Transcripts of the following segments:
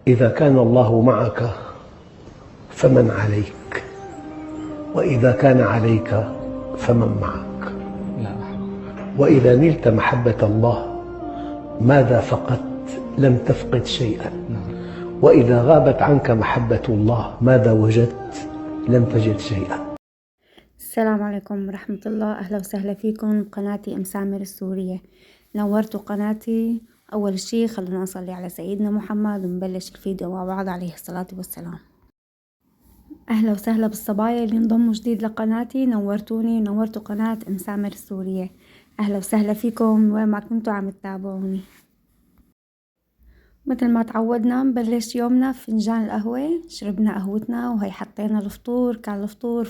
إذا كان الله معك فمن عليك، وإذا كان عليك فمن معك. وإذا نلت محبة الله ماذا فقدت؟ لم تفقد شيئا. وإذا غابت عنك محبة الله ماذا وجدت؟ لم تجد شيئا. السلام عليكم ورحمة الله. أهلا وسهلا فيكم بقناتي أم سامر السورية. نورتوا قناتي. أول شي خلونا نصلي على سيدنا محمد ونبلش الفيديو مع بعض عليه الصلاة والسلام. أهلا وسهلا بالصبايا اللي انضموا جديد لقناتي، نورتوني ونورتوا قناة أم سامر السورية. أهلا وسهلا فيكم وين ما كنتوا عم تتابعوني. مثل ما تعودنا نبلش يومنا بفنجان القهوة. شربنا قهوتنا وهي حطينا الفطور. كان الفطور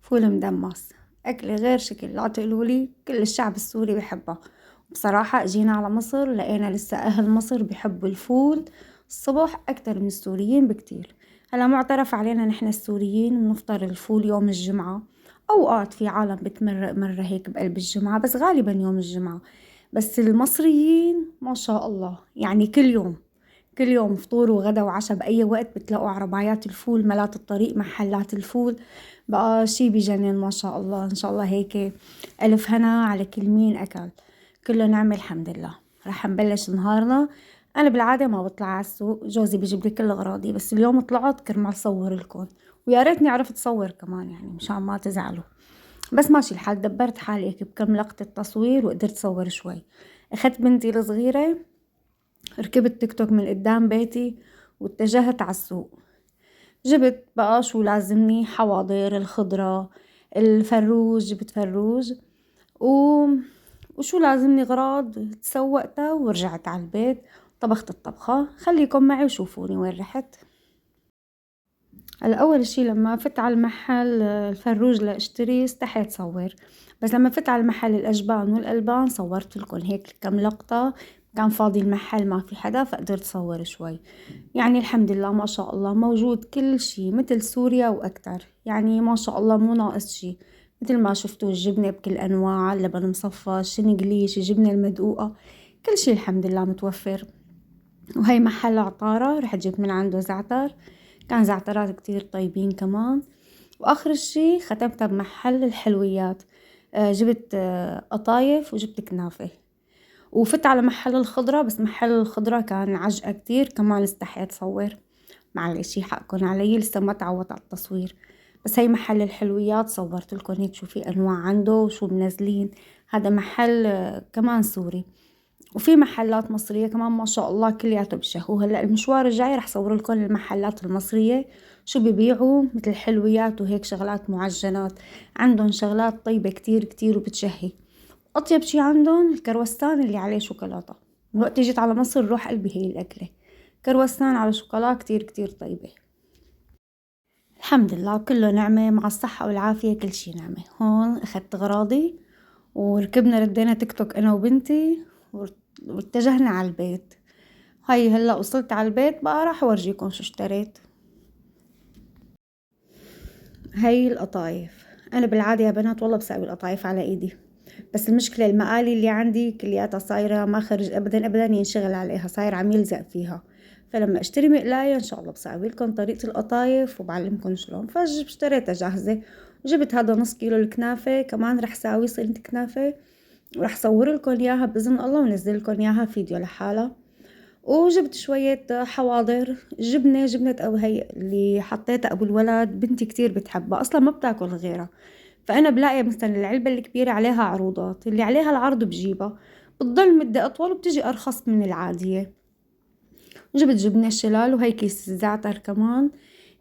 فول مدمس، أكل غير شكل. لا تقولولي كل الشعب السوري بحبه. بصراحة اجينا على مصر لقينا لسه أهل مصر بيحبوا الفول الصبح أكتر من السوريين بكتير. هلا معترف علينا نحن السوريين بنفطر الفول يوم الجمعة، أوقات في عالم بتمرق مرة هيك بقلب الجمعة، بس غالبا يوم الجمعة. بس المصريين ما شاء الله يعني كل يوم فطور وغدا وعشاء بأي وقت بتلاقوا عربايات الفول ملات الطريق، محلات الفول بقى شي بجنن ما شاء الله. إن شاء الله هيك ألف هنا على كل مين أكل، كله نعمة الحمد لله. رح نبلش نهارنا. أنا بالعادة ما بطلع على السوق، جوزي بيجيب لي كل أغراضي، بس اليوم طلعت كرمال صور لكم، ويا ريتني عرفت صور كمان يعني مشان ما تزعلوا. بس ماشي الحال، دبرت حالي هيك بكم لقطة تصوير وقدرت صور شوي. أخذت بنتي الصغيرة، ركبت تيك توك من قدام بيتي واتجهت على السوق. جبت بقى شو لازمني، حواضر، الخضرة، الفروج، جبت فروج وشو لازمني غراض، تسوقتها ورجعت على البيت طبخت الطبخة. خليكم معي وشوفوني وين رحت. الأول شي لما فت على المحل الفروج لاشتري استحيت صور، بس لما فت على المحل الأجبان والألبان صورت لكم هيك كم لقطة. كان فاضي المحل ما في حدا فقدرت صور شوي. يعني الحمد لله ما شاء الله موجود كل شي مثل سوريا وأكتر، يعني ما شاء الله مو ناقص شي. مثل ما شفتوا الجبنة بكل أنواع، اللبن مصفى، الشنقليش، الجبنة المدقوقة، كل شي الحمد لله متوفر. وهي محل عطارة، رح جبت من عنده زعتر، كان زعترات كتير طيبين كمان. وآخر شي ختمتها بمحل الحلويات. جبت قطايف وجبت كنافة. وفت على محل الخضرة، بس محل الخضرة كان عجقة كتير كمان استحيت صور. معلش حقكن علي لسه ما تعودت على التصوير. بس هي محل الحلويات صورت لكم هيك شو في أنواع عنده وشو منزلين. هذا محل كمان سوري. وفي محلات مصرية كمان ما شاء الله كلياته بشهو. هلا المشوار الجاي رح صور لكم المحلات المصرية شو ببيعوا مثل حلويات وهيك شغلات معجنات. عندهم شغلات طيبة كتير كتير وبتشهي. أطيب شي عندهم الكروستان اللي عليه شوكولاتة. من وقت جيت على مصر روح قلبي هي الأكلة، كروستان على شوكولا كتير كتير طيبة. الحمد لله كله نعمة، مع الصحة والعافية كل شي نعمة. هون أخذت غراضي وركبنا ردينا تيك توك أنا وبنتي واتجهنا على البيت. هاي هلا وصلت على البيت بقى راح أورجيكم شو اشتريت. هاي القطايف. أنا بالعادة يا بنات والله بسوي القطايف على إيدي، بس المشكلة المقالي اللي عندي كلياتها صايرة ما خرج أبدا ينشغل عليها، صاير عم يلزق فيها. فلما اشتري مقلاية ان شاء الله بسوي لكم طريقة القطايف وبعلمكم شلون. فاشتريتها جاهزة. وجبت هذا نص كيلو الكنافة، كمان رح ساوي صينية كنافة ورح صور لكم اياها بإذن الله ونزل لكم اياها فيديو لحالها. وجبت شوية حواضر، جبنة أو هي اللي حطيتها أبو الولد بنتي كتير بتحبها، أصلا ما بتاكل غيرها. فأنا بلاقي مثلا العلبة الكبيرة عليها عروضات، اللي عليها العرض بجيبها، بتضل مدة أطول وبتجي أرخص من العادية. جبت جبنة شلال وهي كيس زعتر كمان،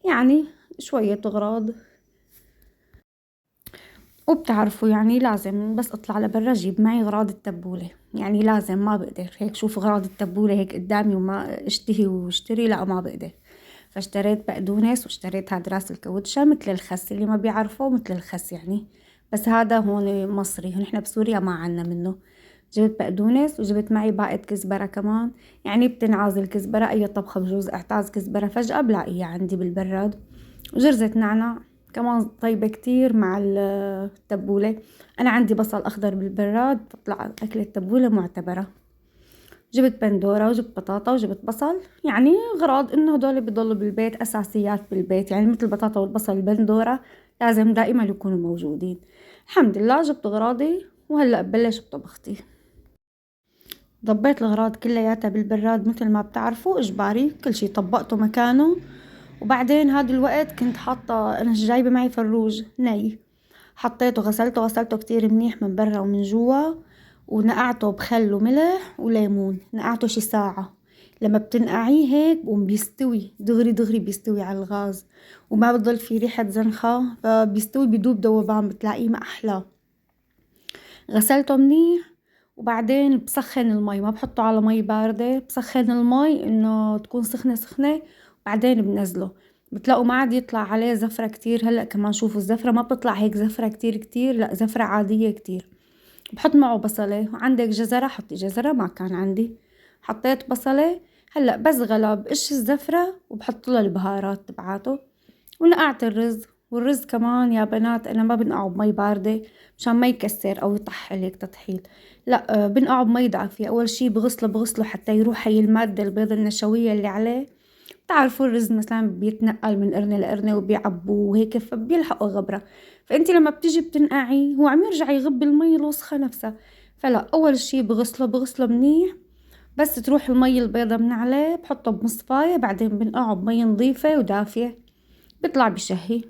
يعني شوية أغراض. وبتعرفوا يعني لازم بس اطلع لبرا جيب معي اغراض التبولة، يعني لازم ما بقدر هيك شوف اغراض التبولة هيك قدامي وما اشتهي واشتري، لا ما بقدر. فاشتريت بقدونس واشتريت هاد راس الكاوتشة مثل الخس، اللي ما بيعرفوه مثل الخس يعني، بس هذا هون مصري، نحن بسوريا ما عنا منه. جبت بقدونس وجبت معي باقة كزبرة كمان، يعني بتنعاز الكزبرة اي طبخة بجوز اعتاز كزبرة فجأة بلاقيها عندي بالبراد. وجرزة نعناع كمان طيبة كتير مع التبولة. أنا عندي بصل أخضر بالبراد بتطلع أكلة تبولة معتبرة. جبت بندورة وجبت بطاطا وجبت بصل، يعني غراض إنه هدول بيضلوا بالبيت أساسيات بالبيت، يعني مثل البطاطا والبصل والبندورة لازم دائما يكونوا موجودين. الحمد لله جبت غراضي وهلأ ببلش بطبختي. ضبيت الأغراض كلياتها بالبراد مثل ما بتعرفوا إجباري، كل شي طبقته مكانه. وبعدين هذا الوقت كنت حاطة، أنا جايبة معي فروج ني، حطيته غسلته كتير منيح من برا ومن جوا، ونقعته بخل وملح وليمون، نقعته شي ساعة. لما بتنقعيه هيك بقوم بيستوي دغري دغري، بيستوي على الغاز وما بضل في ريحة زنخة، فبيستوي بدوب ذوبان، بتلاقيه ما أحلاه. غسلته منيح وبعدين بسخن المي، ما بحطه على مي باردة، بسخن المي انه تكون سخنة سخنة، وبعدين بنزله. بتلاقوا ما عاد يطلع عليه زفرة كتير. هلأ كمان شوفوا الزفرة ما بتطلع هيك زفرة كتير كتير، لا زفرة عادية كتير. بحط معه بصلة، عندك جزرة حطي جزرة، ما كان عندي حطيت بصلة. هلأ بس غلى بقش الزفرة وبحط له البهارات تبعاته، ونقعت الرز. والرز كمان يا بنات أنا ما بنقعه بمي باردة مشان ما يكسر أو يطحل هيك تطحيل، لا بنقعه بمي دافية. أول شي بغسله حتى يروح هي المادة البيض النشوية اللي عليه. بتعرفوا الرز مثلا بيتنقل من قرنة لقرنة وبيعبوه وهيك فبيلحقوا غبرة، فأنتي لما بتيجي بتنقعي هو عم يرجع يغب المي الوسخة نفسها. فلا أول شي بغسله منيح، بس تروح المي البيضة من عليه بحطه بمصفاية، بعدين بنقعه بمي نظيفة ودافية بيطلع بشهي.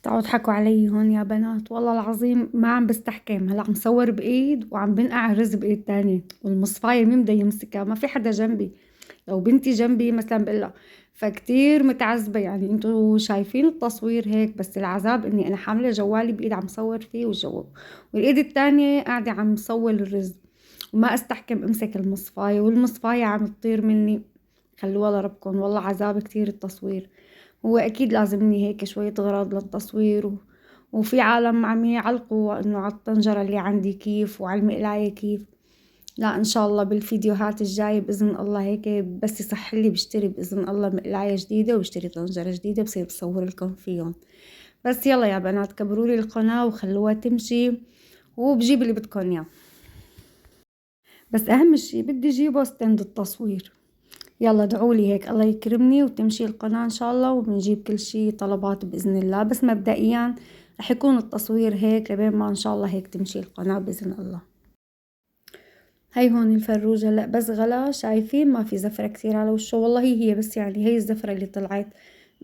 تعالوا اضحكوا علي هون يا بنات، والله العظيم ما عم بستحكم. هلا عم صور بايد وعم بنقع الرز بايد تانية، والمصفاية مين بده يمسكها؟ ما في حدا جنبي. لو بنتي جنبي مثلا بقلها. فكتير متعذبة، يعني انتوا شايفين التصوير هيك، بس العذاب اني انا حاملة جوالي بايد عم صور فيه والايد التانية قاعدة عم صور الرز، وما استحكم امسك المصفاية والمصفاية عم تطير مني. خلوها لربكم، والله عذاب كتير التصوير. هو أكيد لازمني هيك شوية أغراض للتصوير وفي عالم عم يعلقوا إنه على الطنجرة اللي عندي كيف وعلى المقلاية كيف. لا إن شاء الله بالفيديوهات الجاية بإذن الله هيك بس يصح لي بشتري بإذن الله مقلاية جديدة وبشتري طنجرة جديدة بصير بصور لكم فيهم. بس يلا يا بنات كبروا لي القناة وخلوها تمشي وبجيب اللي بدكم إياه. بس أهم شي بدي جيبه ستاند التصوير. يلا ادعولي هيك الله يكرمني وتمشي القناة إن شاء الله، وبنجيب كل شي طلبات بإذن الله. بس مبدئيا رح يكون التصوير هيك لبين ما إن شاء الله هيك تمشي القناة بإذن الله. هاي هون الفروج هلأ بس غلا، شايفين ما في زفرة كتير على وشه، والله هي بس يعني هي الزفرة اللي طلعت.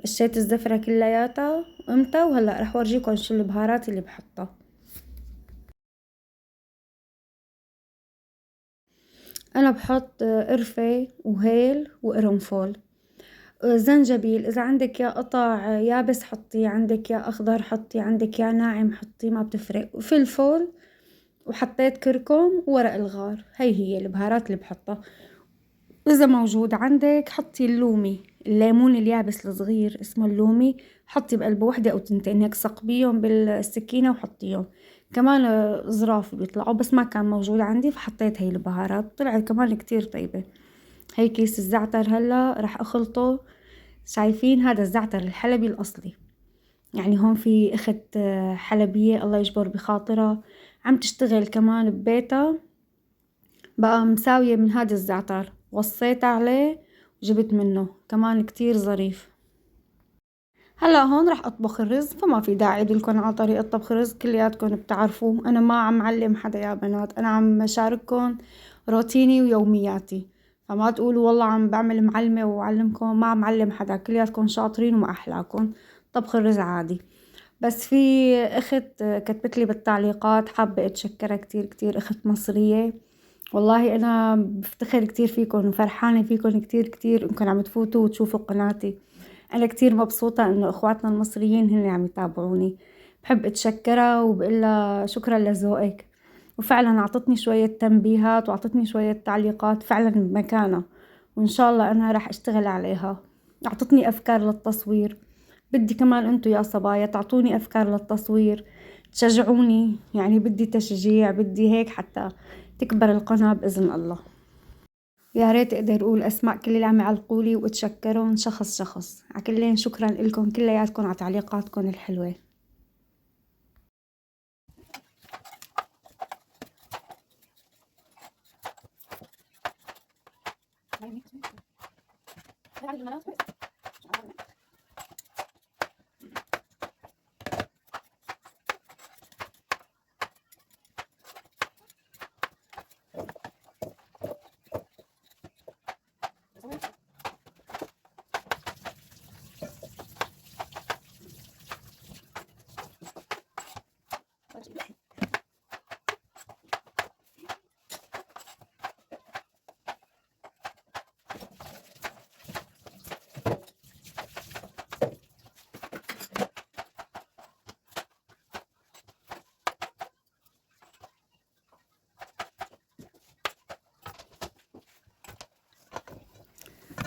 قشيت الزفرة كلياتها وقمتها، وهلأ رح ورجيكم شو البهارات اللي بحطها. أنا بحط قرفة وهيل وقرنفل، زنجبيل إذا عندك يا قطع يابس حطيه، عندك يا أخضر حطي، عندك يا ناعم حطي، ما بتفرق، وفلفل، وحطيت كركم وورق الغار. هي البهارات اللي بحطها. إذا موجود عندك حطي اللومي، الليمون اليابس الصغير اسمه اللومي، حطي بقلب وحدة أو تنتين هيك ثقبيهم بالسكينة وحطيهم. كمان زراف بيطلعوا بس ما كان موجود عندي فحطيت هاي البهارات، طلعت كمان كتير طيبة. هاي كيس الزعتر هلا رح أخلطه. شايفين هذا الزعتر الحلبي الأصلي، يعني هون في أخت حلبية الله يجبر بخاطرها عم تشتغل كمان ببيتها، بقى مساوية من هذا الزعتر، وصيت عليه وجبت منه كمان كتير ظريف. هلا هون رح أطبخ الرز، فما في داعي أدلكن على طريقة طبخ الرز، كلياتكن بتعرفوه. أنا ما عم علم حدا يا بنات، أنا عم شارككن روتيني ويومياتي، فما تقولوا والله عم بعمل معلمة وعلمكم. ما عم معلم حدا، كلياتكم شاطرين وما أحلاكم. طبخ الرز عادي. بس في أخت كتبت لي بالتعليقات حابة أتشكرها كتير كتير، أخت مصرية. والله أنا بفتخر كتير فيكن وفرحانة فيكن كتير كتير إنكم عم تفوتوا وتشوفوا قناتي. أنا كتير مبسوطة إنه إخواتنا المصريين هن عم يتابعوني. بحب أتشكرها وبقولها شكرا لذوقك، وفعلا أعطتني شوية تنبيهات وأعطتني شوية تعليقات فعلا بمكانها، وإن شاء الله أنا راح أشتغل عليها. أعطتني أفكار للتصوير، بدي كمان انتو يا صبايا تعطوني افكار للتصوير، تشجعوني، يعني بدي تشجيع، بدي هيك حتى تكبر القناة بإذن الله. يا ريت اقدر اقول اسماء كل اللي عم يعلقولي واتشكرهم شخص شخص. عكلين شكرا لكم كلياتكم على تعليقاتكم الحلوة.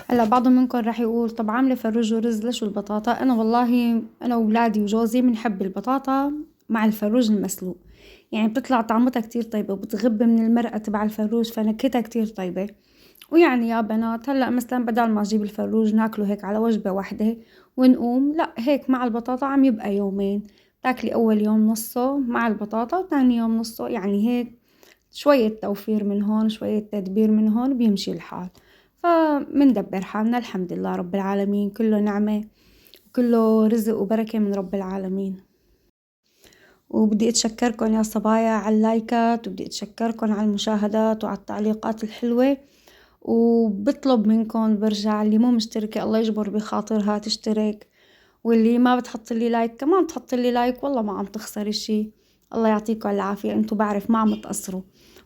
هلا بعض منكم راح يقول طب عاملة فروج ورز ليش والبطاطا؟ أنا والله أنا وولادي وجوزي بنحب البطاطا مع الفروج المسلوق، يعني بتطلع طعمتها كتير طيبة وبتغب من المرقة تبع الفروج فنكهتها كتير طيبة. ويعني يا بنات هلا مثلا بدل ما نجيب الفروج ناكله هيك على وجبة واحدة ونقوم، لا هيك مع البطاطا عم يبقى يومين، تاكلي أول يوم نصه مع البطاطا وتاني يوم نصه، يعني هيك شوية توفير من هون شوية تدبير من هون بيمشي الحال. فمندبر حالنا الحمد لله رب العالمين، كله نعمة وكله رزق وبركة من رب العالمين. وبدي اتشكركن يا صبايا على اللايكات، وبدي اتشكركن على المشاهدات وعلى التعليقات الحلوة، وبطلب منكم برجع اللي مو مشتركة الله يجبر بخاطرها تشترك، واللي ما بتحط لي لايك كمان تحط لي لايك، والله ما عم تخسري شي. الله يعطيكم العافية، انتو بعرف ما عم تقصروا،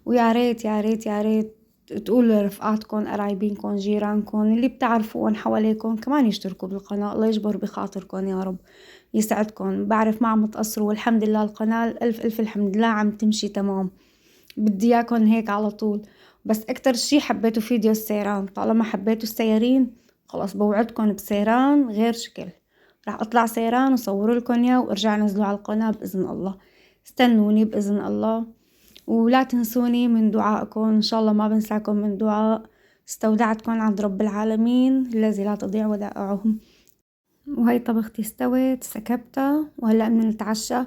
ويا ريت يا ريت يا ريت تقولوا لرفقاتكم قرايبينكم جيرانكم اللي بتعرفون حواليكم كمان يشتركوا بالقناة. الله يجبر بخاطركم يا رب يسعدكم. بعرف ما عم تقصروا والحمد لله القناة الف الحمد لله عم تمشي تمام. بدي اياكم هيك على طول. بس اكتر شي حبيتوا فيديو السيران، طالما حبيتوا السيارين خلاص بوعدكم بسيران غير شكل، راح اطلع سيران وصور لكم اياه وارجع نزله على القناة باذن الله. استنوني باذن الله، ولا تنسوني من دعائكم، ان شاء الله ما بنساكم من دعاء. استودعتكم عند رب العالمين الذي لا تضيع ودائعهم. وهي طبختي استوت سكبتها وهلا بدنا نتعشى.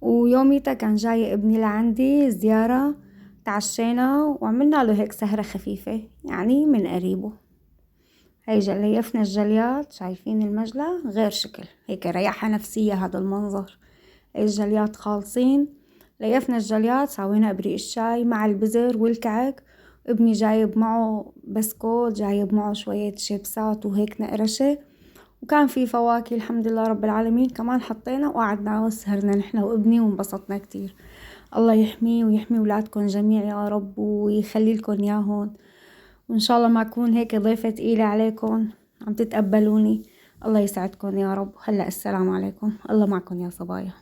ويوميتا كان جاي ابني لعندي زيارة، تعشينا وعملنا له هيك سهرة خفيفة يعني من قريبه. هي ليفنا الجليات، شايفين المجلى غير شكل، هيك ريحة نفسية هذا المنظر. الجليات خالصين، ليفنا الجليات سوينا ابريق الشاي مع البزر والكعك. ابني جايب معه بسكوت، جايب معه شوية شيبسات وهيك نقرشة، وكان في فواكه الحمد لله رب العالمين كمان حطينا، وقعدنا وسهرنا نحن وابني وانبسطنا كتير. الله يحميه ويحمي ولادكم جميع يا رب ويخلي لكم ياهن، وإن شاء الله ما أكون هيك ضيفة تقيلة عليكم عم تتقبلوني. الله يسعدكم يا رب. هلأ السلام عليكم، الله معكم يا صبايا.